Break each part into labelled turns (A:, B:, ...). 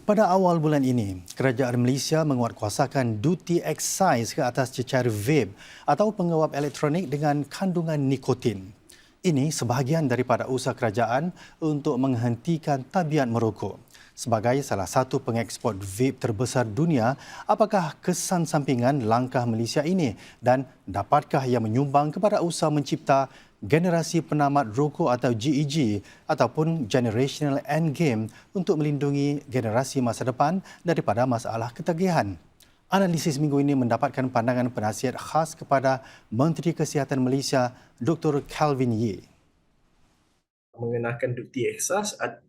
A: Pada awal bulan ini, kerajaan Malaysia menguatkuasakan duty excise ke atas cecair vape atau penguap elektronik dengan kandungan nikotin. Ini sebahagian daripada usaha kerajaan untuk menghentikan tabiat merokok. Sebagai salah satu pengeksport vape terbesar dunia, apakah kesan sampingan langkah Malaysia ini dan dapatkah ia menyumbang kepada usaha mencipta generasi penamat rokok atau GEG ataupun Generational Endgame untuk melindungi generasi masa depan daripada masalah ketagihan? Analisis minggu ini mendapatkan pandangan penasihat khas kepada Menteri Kesihatan Malaysia, Dr. Calvin Yee.
B: Mengenakan duty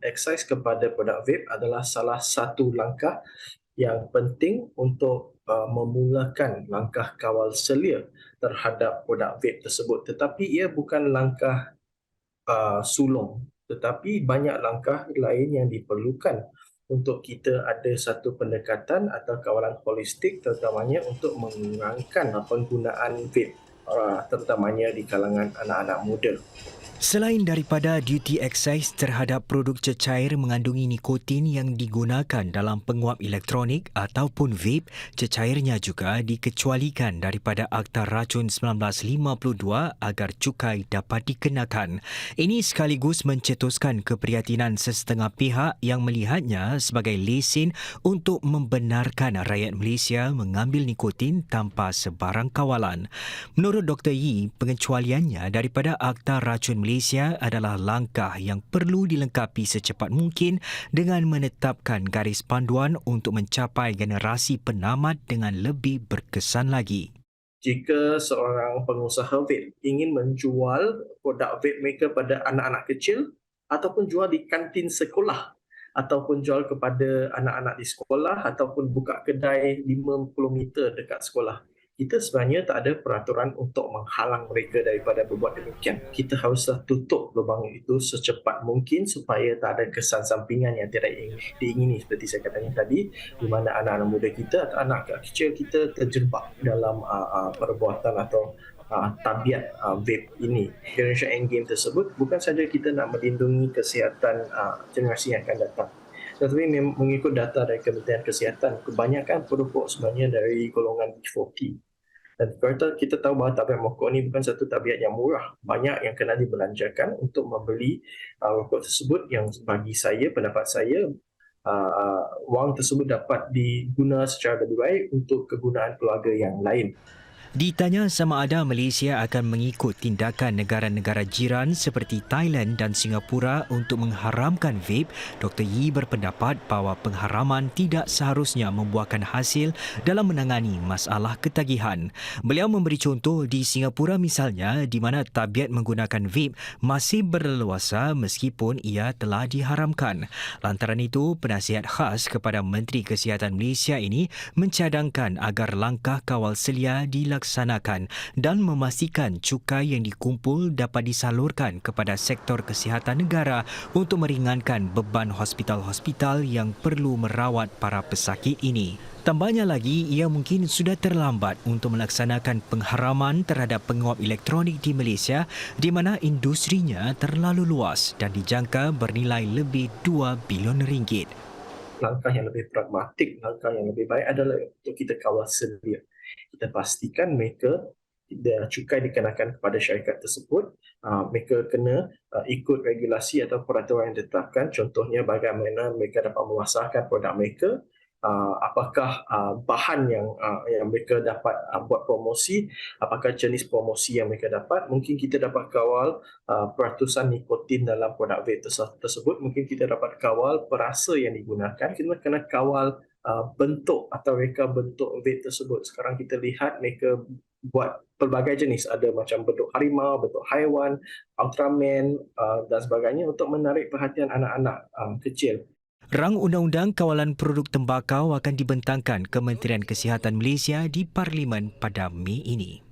B: excise kepada produk vape adalah salah satu langkah yang penting untuk memulakan langkah kawal selia terhadap produk vape tersebut. Tetapi ia bukan langkah sulung, tetapi banyak langkah lain yang diperlukan untuk kita ada satu pendekatan atau kawalan holistik, terutamanya untuk mengurangkan penggunaan vape, terutamanya di kalangan anak-anak muda.
C: Selain daripada duty excise terhadap produk cecair mengandungi nikotin yang digunakan dalam penguap elektronik ataupun vape, cecairnya juga dikecualikan daripada Akta Racun 1952 agar cukai dapat dikenakan. Ini sekaligus mencetuskan keprihatinan sesetengah pihak yang melihatnya sebagai lesen untuk membenarkan rakyat Malaysia mengambil nikotin tanpa sebarang kawalan. Menurut Dr. Yee, pengecualiannya daripada Akta Racun Malaysia adalah langkah yang perlu dilengkapi secepat mungkin dengan menetapkan garis panduan untuk mencapai generasi penamat dengan lebih berkesan lagi.
B: Jika seorang pengusaha vape ingin menjual produk vape mereka pada anak-anak kecil ataupun jual di kantin sekolah ataupun jual kepada anak-anak di sekolah ataupun buka kedai 50 meter dekat sekolah, kita sebenarnya tak ada peraturan untuk menghalang mereka daripada berbuat demikian. Kita haruslah tutup lubang itu secepat mungkin supaya tak ada kesan sampingan yang tidak diingini seperti saya katakan tadi, di mana anak-anak muda kita atau anak kecil kita terjebak dalam perbuatan atau tabiat vape ini. Generation Endgame tersebut bukan sahaja kita nak melindungi kesihatan generasi yang akan datang, tetapi mengikut data dari Kementerian Kesihatan, kebanyakan perokok sebenarnya dari golongan B40. Dan kita tahu bahawa tabiat merokok ini bukan satu tabiat yang murah. Banyak yang kena dibelanjakan untuk membeli rokok tersebut yang bagi saya, pendapat saya, wang tersebut dapat diguna secara lebih baik untuk kegunaan keluarga yang lain.
C: Ditanya sama ada Malaysia akan mengikut tindakan negara-negara jiran seperti Thailand dan Singapura untuk mengharamkan vape, Dr. Yee berpendapat bahawa pengharaman tidak seharusnya membuahkan hasil dalam menangani masalah ketagihan. Beliau memberi contoh di Singapura misalnya, di mana tabiat menggunakan vape masih berleluasa meskipun ia telah diharamkan. Lantaran itu, penasihat khas kepada Menteri Kesihatan Malaysia ini mencadangkan agar langkah kawal selia dilaksanakan dan memastikan cukai yang dikumpul dapat disalurkan kepada sektor kesihatan negara untuk meringankan beban hospital-hospital yang perlu merawat para pesakit ini. Tambahnya lagi, ia mungkin sudah terlambat untuk melaksanakan pengharaman terhadap penguap elektronik di Malaysia di mana industrinya terlalu luas dan dijangka bernilai lebih 2 bilion ringgit.
B: Langkah yang lebih pragmatik, langkah yang lebih baik adalah untuk kita kawal sedia. Kita pastikan mereka cukai dikenakan kepada syarikat tersebut, mereka kena ikut regulasi atau peraturan yang ditetapkan. Contohnya bagaimana mereka dapat memasarkan produk mereka, apakah bahan yang mereka dapat buat promosi, apakah jenis promosi yang mereka dapat. Mungkin kita dapat kawal peratusan nikotin dalam produk vape tersebut, mungkin kita dapat kawal perasa yang digunakan, kita kena kawal bentuk atau reka bentuk vape tersebut. Sekarang kita lihat mereka buat pelbagai jenis, ada macam bentuk harimau, bentuk haiwan, Ultraman dan sebagainya untuk menarik perhatian anak-anak kecil.
C: Rang Undang-Undang Kawalan Produk Tembakau akan dibentangkan Kementerian Kesihatan Malaysia di Parlimen pada Mei ini.